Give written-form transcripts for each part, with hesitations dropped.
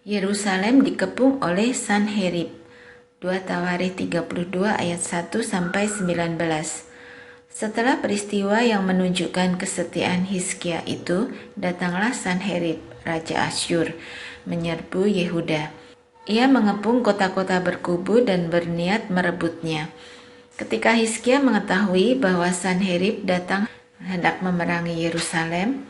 Yerusalem dikepung oleh Sanherib. 2 Tawarikh 32 ayat 1 sampai 19. Setelah peristiwa yang menunjukkan kesetiaan Hizkia itu, datanglah Sanherib, raja Asyur, menyerbu Yehuda. Ia mengepung kota-kota berkubu dan berniat merebutnya. Ketika Hizkia mengetahui bahwa Sanherib datang hendak memerangi Yerusalem,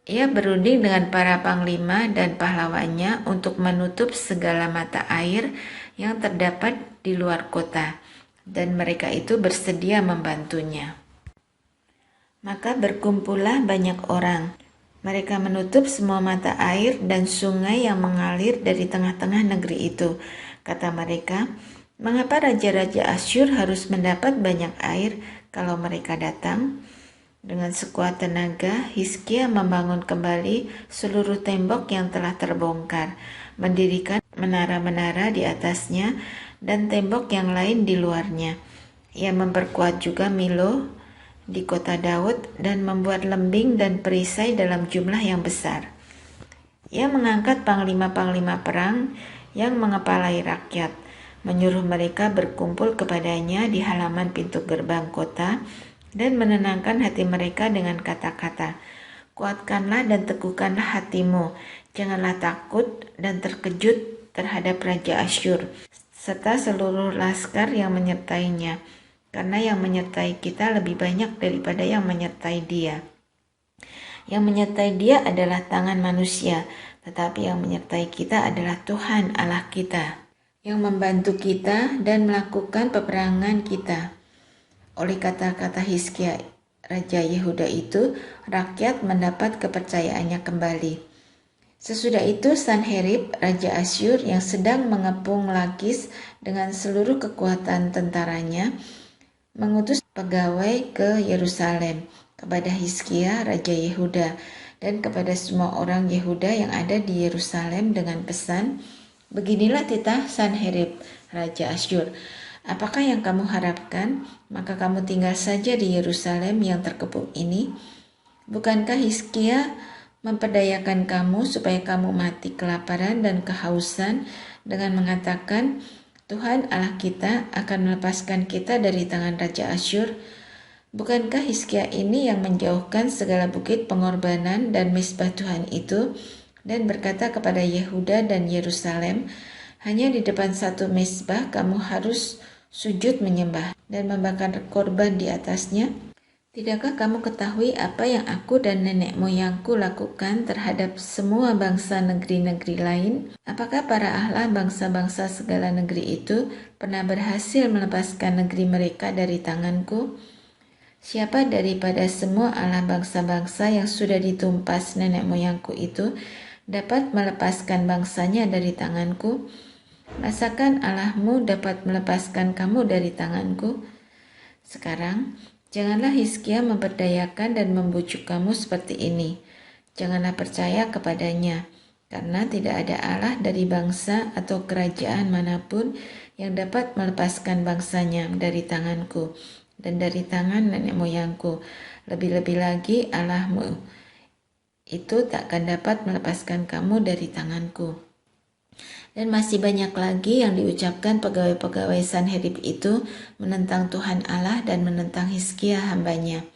ia berunding dengan para panglima dan pahlawannya untuk menutup segala mata air yang terdapat di luar kota, dan mereka itu bersedia membantunya. Maka berkumpullah banyak orang. Mereka menutup semua mata air dan sungai yang mengalir dari tengah-tengah negeri itu. Kata mereka, "Mengapa raja-raja Asyur harus mendapat banyak air kalau mereka datang?" Dengan sekuat tenaga, Hizkia membangun kembali seluruh tembok yang telah terbongkar, mendirikan menara-menara di atasnya dan tembok yang lain di luarnya. Ia memperkuat juga Milo di kota Daud dan membuat lembing dan perisai dalam jumlah yang besar. Ia mengangkat panglima-panglima perang yang mengepalai rakyat, menyuruh mereka berkumpul kepadanya di halaman pintu gerbang kota dan menenangkan hati mereka dengan kata-kata, "Kuatkanlah dan teguhkanlah hatimu, janganlah takut dan terkejut terhadap Raja Asyur serta seluruh laskar yang menyertainya, karena yang menyertai kita lebih banyak daripada yang menyertai dia. Yang menyertai dia adalah tangan manusia, tetapi yang menyertai kita adalah Tuhan Allah kita, yang membantu kita dan melakukan peperangan kita." Oleh kata-kata Hizkia, Raja Yehuda itu, rakyat mendapat kepercayaannya kembali. Sesudah itu Sanherib, Raja Asyur yang sedang mengepung Lakis dengan seluruh kekuatan tentaranya, mengutus pegawai ke Yerusalem kepada Hizkia, Raja Yehuda, dan kepada semua orang Yehuda yang ada di Yerusalem dengan pesan, "Beginilah titah Sanherib, Raja Asyur. Apakah yang kamu harapkan? Maka kamu tinggal saja di Yerusalem yang terkepung ini. Bukankah Hizkia memperdayakan kamu supaya kamu mati kelaparan dan kehausan dengan mengatakan, 'Tuhan Allah kita akan melepaskan kita dari tangan Raja Asyur'? Bukankah Hizkia ini yang menjauhkan segala bukit pengorbanan dan mezbah Tuhan itu dan berkata kepada Yehuda dan Yerusalem, 'Hanya di depan satu mezbah kamu harus sujud menyembah dan membakar korban di atasnya'? Tidakkah kamu ketahui apa yang aku dan nenek moyangku lakukan terhadap semua bangsa negeri-negeri lain? Apakah para Allah bangsa-bangsa segala negeri itu pernah berhasil melepaskan negeri mereka dari tanganku? Siapa daripada semua Allah bangsa-bangsa yang sudah ditumpas nenek moyangku itu dapat melepaskan bangsanya dari tanganku? Masakan Allahmu dapat melepaskan kamu dari tanganku? Sekarang, janganlah Hizkia memperdayakan dan membujuk kamu seperti ini. Janganlah percaya kepadanya, karena tidak ada Allah dari bangsa atau kerajaan manapun yang dapat melepaskan bangsanya dari tanganku dan dari tangan nenek moyangku. Lebih-lebih lagi Allahmu itu takkan dapat melepaskan kamu dari tanganku." Dan masih banyak lagi yang diucapkan pegawai-pegawai Sanherib itu menentang Tuhan Allah dan menentang Hizkia hambanya.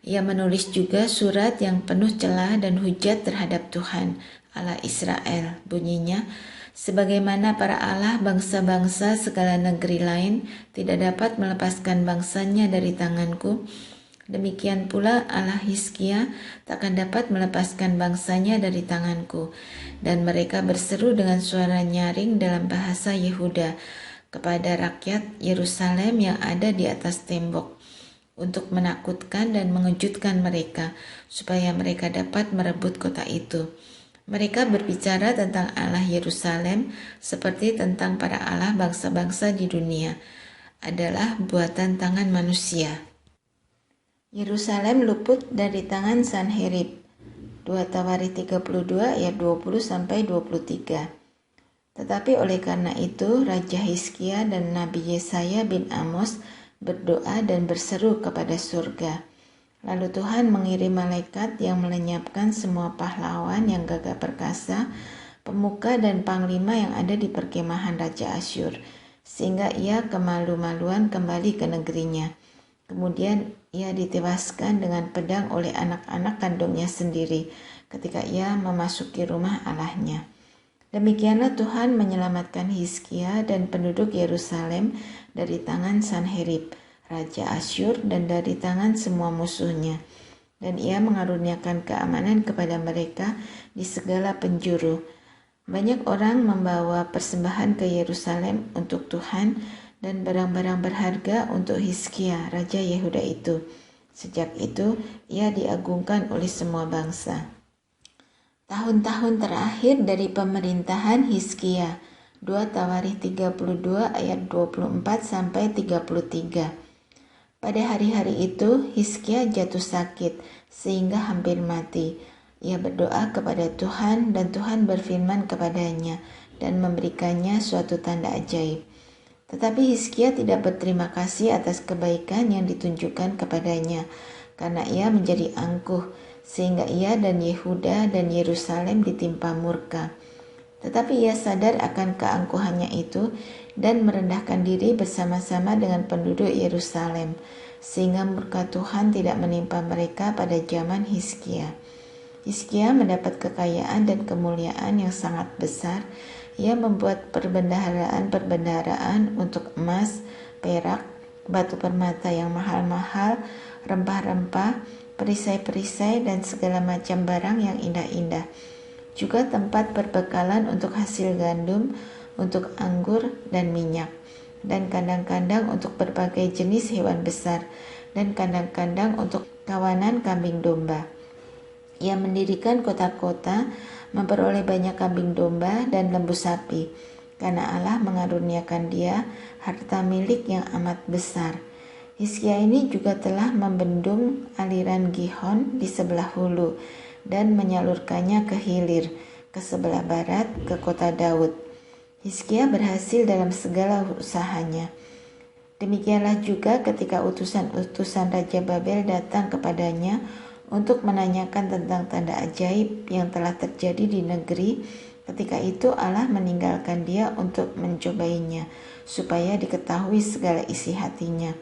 Ia menulis juga surat yang penuh celah dan hujat terhadap Tuhan Allah Israel. Bunyinya, "Sebagaimana para Allah bangsa-bangsa segala negeri lain tidak dapat melepaskan bangsanya dari tanganku, demikian pula Allah Hizkia takkan dapat melepaskan bangsanya dari tanganku." Dan mereka berseru dengan suara nyaring dalam bahasa Yehuda kepada rakyat Yerusalem yang ada di atas tembok untuk menakutkan dan mengejutkan mereka supaya mereka dapat merebut kota itu. Mereka berbicara tentang Allah Yerusalem seperti tentang para Allah bangsa-bangsa di dunia, adalah buatan tangan manusia. Yerusalem luput dari tangan Sanherib. 2 Tawarikh 32 ayat 20-23. Tetapi oleh karena itu Raja Hizkia dan Nabi Yesaya bin Amos berdoa dan berseru kepada surga. Lalu Tuhan mengirim malaikat yang melenyapkan semua pahlawan yang gagah perkasa, pemuka dan panglima yang ada di perkemahan Raja Asyur, sehingga ia kemalu-maluan kembali ke negerinya. Kemudian ia ditewaskan dengan pedang oleh anak-anak kandungnya sendiri ketika ia memasuki rumah Allahnya. Demikianlah Tuhan menyelamatkan Hizkia dan penduduk Yerusalem dari tangan Sanherib, Raja Asyur, dan dari tangan semua musuhnya. Dan ia mengaruniakan keamanan kepada mereka di segala penjuru. Banyak orang membawa persembahan ke Yerusalem untuk Tuhan dan barang-barang berharga untuk Hizkia, Raja Yehuda itu. Sejak itu, ia diagungkan oleh semua bangsa. Tahun-tahun terakhir dari pemerintahan Hizkia, 2 Tawarikh 32 ayat 24 sampai 33. Pada hari-hari itu Hizkia jatuh sakit sehingga hampir mati. Ia berdoa kepada Tuhan dan Tuhan berfirman kepadanya dan memberikannya suatu tanda ajaib. Tetapi Hizkia tidak berterima kasih atas kebaikan yang ditunjukkan kepadanya karena ia menjadi angkuh sehingga ia dan Yehuda dan Yerusalem ditimpa murka. Tetapi ia sadar akan keangkuhannya itu dan merendahkan diri bersama-sama dengan penduduk Yerusalem, sehingga murka Tuhan tidak menimpa mereka pada zaman Hizkia. Hizkia mendapat kekayaan dan kemuliaan yang sangat besar. Ia membuat perbendaharaan untuk emas, perak, batu permata yang mahal-mahal, rempah-rempah, perisai-perisai, dan segala macam barang yang indah-indah. Juga tempat perbekalan untuk hasil gandum, untuk anggur dan minyak, dan kandang-kandang untuk berbagai jenis hewan besar, dan kandang-kandang untuk kawanan kambing domba. Ia mendirikan kota-kota, memperoleh banyak kambing domba dan lembu sapi, karena Allah mengaruniakan dia harta milik yang amat besar. Hizkia ini juga telah membendung aliran Gihon di sebelah hulu dan menyalurkannya ke hilir, ke sebelah barat, ke kota Daud. Hizkia berhasil dalam segala usahanya. Demikianlah juga ketika utusan-utusan Raja Babel datang kepadanya untuk menanyakan tentang tanda ajaib yang telah terjadi di negeri. Ketika itu Allah meninggalkan dia untuk mencobainya, supaya diketahui segala isi hatinya.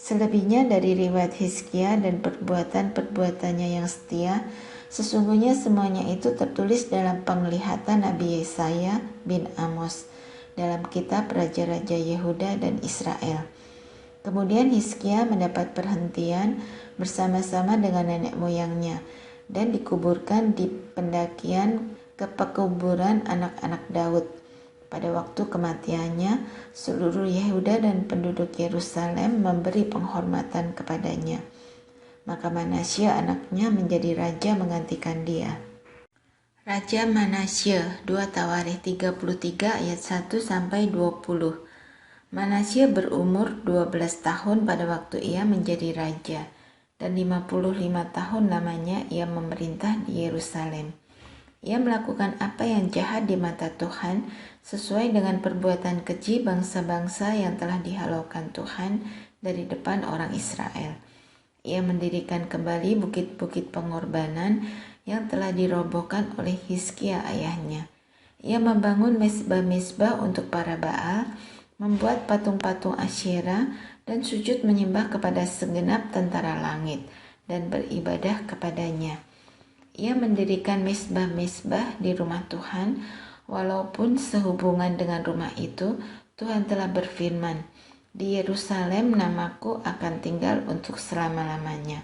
Selebihnya dari riwayat Hizkia dan perbuatan-perbuatannya yang setia, sesungguhnya semuanya itu tertulis dalam penglihatan Nabi Yesaya bin Amos dalam kitab Raja-Raja Yehuda dan Israel. Kemudian Hizkia mendapat perhentian bersama-sama dengan nenek moyangnya dan dikuburkan di pendakian ke pekuburan anak-anak Daud. Pada waktu kematiannya, seluruh Yehuda dan penduduk Yerusalem memberi penghormatan kepadanya. Maka Manasye anaknya menjadi raja menggantikan dia. Raja Manasye, 2 Tawarikh 33 ayat 1 sampai 20. Manasye berumur 12 tahun pada waktu ia menjadi raja, dan 55 tahun lamanya ia memerintah di Yerusalem. Ia melakukan apa yang jahat di mata Tuhan, sesuai dengan perbuatan keji bangsa-bangsa yang telah dihalaukan Tuhan dari depan orang Israel. Ia mendirikan kembali bukit-bukit pengorbanan yang telah dirobohkan oleh Hizkia ayahnya. Ia membangun mezbah-mezbah untuk para Baal, membuat patung-patung Asyera, dan sujud menyembah kepada segenap tentara langit, dan beribadah kepadanya. Ia mendirikan mezbah-mezbah di rumah Tuhan, walaupun sehubungan dengan rumah itu, Tuhan telah berfirman, "Di Yerusalem namaku akan tinggal untuk selama-lamanya."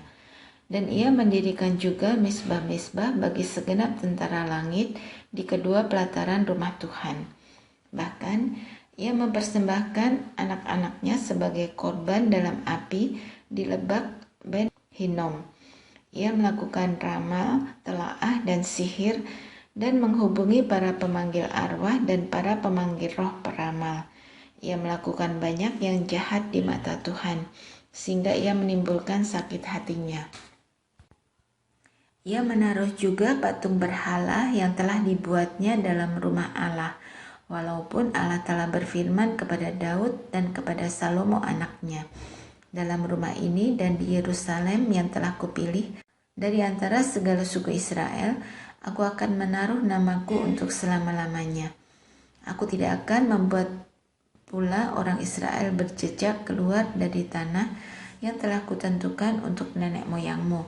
Dan ia mendirikan juga mezbah-mezbah bagi segenap tentara langit di kedua pelataran rumah Tuhan. Bahkan, ia mempersembahkan anak-anaknya sebagai korban dalam api di Lebak Ben Hinnom. Ia melakukan ramal, telaah, dan sihir, dan menghubungi para pemanggil arwah dan para pemanggil roh peramal. Ia melakukan banyak yang jahat di mata Tuhan, sehingga ia menimbulkan sakit hatinya. Ia menaruh juga patung berhala yang telah dibuatnya dalam rumah Allah, walaupun Allah telah berfirman kepada Daud dan kepada Salomo anaknya, "Dalam rumah ini dan di Yerusalem yang telah kupilih, dari antara segala suku Israel, Aku akan menaruh namaku untuk selama-lamanya. Aku tidak akan membuat pula orang Israel berjejak keluar dari tanah yang telah kutentukan untuk nenek moyangmu,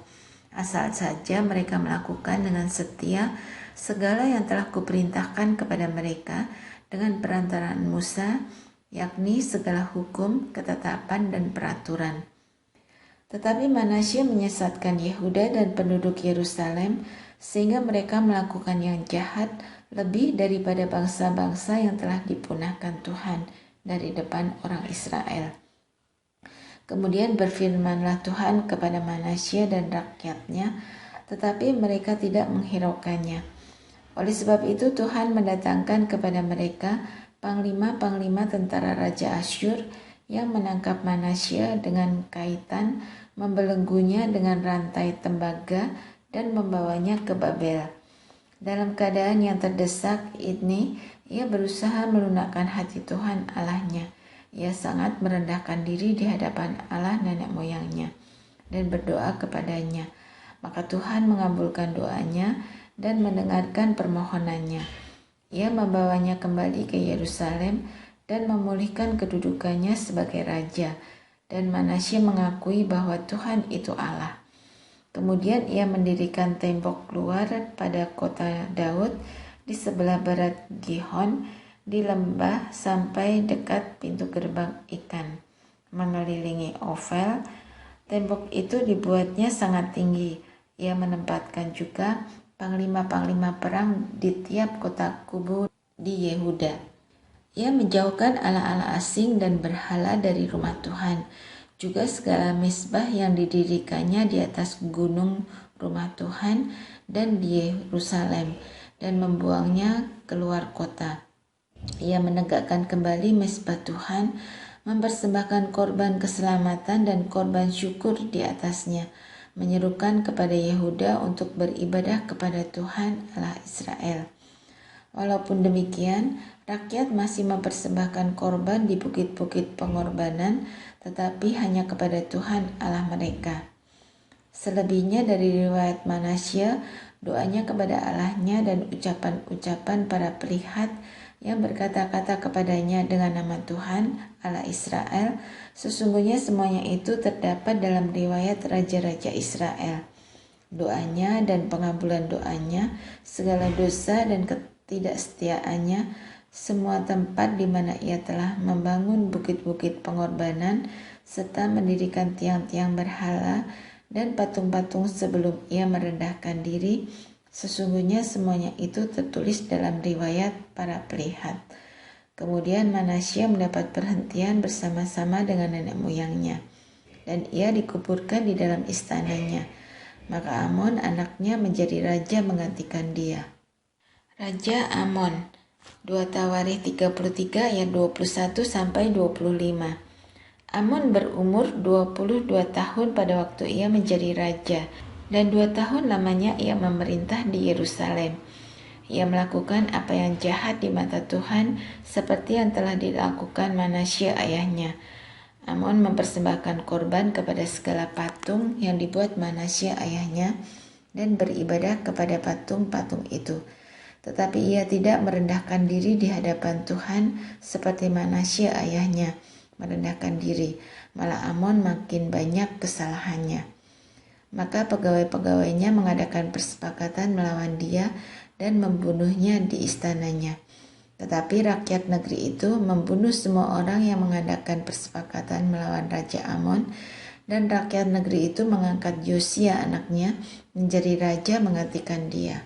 asal saja mereka melakukan dengan setia segala yang telah kuperintahkan kepada mereka dengan perantaraan Musa, yakni segala hukum, ketetapan, dan peraturan. Tetapi Manasye menyesatkan Yehuda dan penduduk Yerusalem sehingga mereka melakukan yang jahat lebih daripada bangsa-bangsa yang telah dipunahkan Tuhan dari depan orang Israel. Kemudian berfirmanlah Tuhan kepada Manasye dan rakyatnya, tetapi mereka tidak menghiraukannya. Oleh sebab itu Tuhan mendatangkan kepada mereka panglima-panglima tentara Raja Asyur yang menangkap Manasye dengan kaitan, membelenggunya dengan rantai tembaga, dan membawanya ke Babel. Dalam keadaan yang terdesak ini, ia berusaha melunakkan hati Tuhan Allahnya. Ia sangat merendahkan diri di hadapan Allah nenek moyangnya dan berdoa kepadanya. Maka Tuhan mengabulkan doanya dan mendengarkan permohonannya. Ia membawanya kembali ke Yerusalem dan memulihkan kedudukannya sebagai raja. Dan Manasye mengakui bahwa Tuhan itu Allah. Kemudian ia mendirikan tembok luar pada kota Daud di sebelah barat Gihon di lembah sampai dekat pintu gerbang ikan, mengelilingi Ofel. Tembok itu dibuatnya sangat tinggi. Ia menempatkan juga panglima-panglima perang di tiap kota kubu di Yehuda. Ia menjauhkan ala-ala asing dan berhala dari rumah Tuhan, juga segala mezbah yang didirikannya di atas gunung rumah Tuhan dan di Yerusalem, dan membuangnya keluar kota. Ia menegakkan kembali mezbah Tuhan, mempersembahkan korban keselamatan dan korban syukur di atasnya, menyerukan kepada Yehuda untuk beribadah kepada Tuhan Allah Israel. Walaupun demikian, rakyat masih mempersembahkan korban di bukit-bukit pengorbanan, tetapi hanya kepada Tuhan Allah mereka. Selebihnya dari riwayat Manasye, doanya kepada Allahnya dan ucapan-ucapan para pelihat yang berkata-kata kepadanya dengan nama Tuhan Allah Israel, sesungguhnya semuanya itu terdapat dalam riwayat Raja-Raja Israel. Doanya dan pengabulan doanya, segala dosa dan ketidaksetiaannya, semua tempat di mana ia telah membangun bukit-bukit pengorbanan serta mendirikan tiang-tiang berhala dan patung-patung sebelum ia merendahkan diri, sesungguhnya semuanya itu tertulis dalam riwayat para pelihat. Kemudian Manasye mendapat perhentian bersama-sama dengan nenek moyangnya, dan ia dikuburkan di dalam istananya. Maka Amon anaknya menjadi raja menggantikan dia. Raja Amon, 2 Tawarikh 33 ayat 21 sampai 25. Amon berumur 22 tahun pada waktu ia menjadi raja, dan 2 tahun lamanya ia memerintah di Yerusalem. Ia melakukan apa yang jahat di mata Tuhan, seperti yang telah dilakukan Manasye ayahnya. Amon mempersembahkan korban kepada segala patung yang dibuat Manasye ayahnya, dan beribadah kepada patung-patung itu. Tetapi ia tidak merendahkan diri di hadapan Tuhan seperti Manasye ayahnya merendahkan diri, malah Amon makin banyak kesalahannya. Maka pegawai-pegawainya mengadakan persepakatan melawan dia dan membunuhnya di istananya. Tetapi rakyat negeri itu membunuh semua orang yang mengadakan persepakatan melawan Raja Amon, dan rakyat negeri itu mengangkat Yosia anaknya menjadi raja menggantikan dia.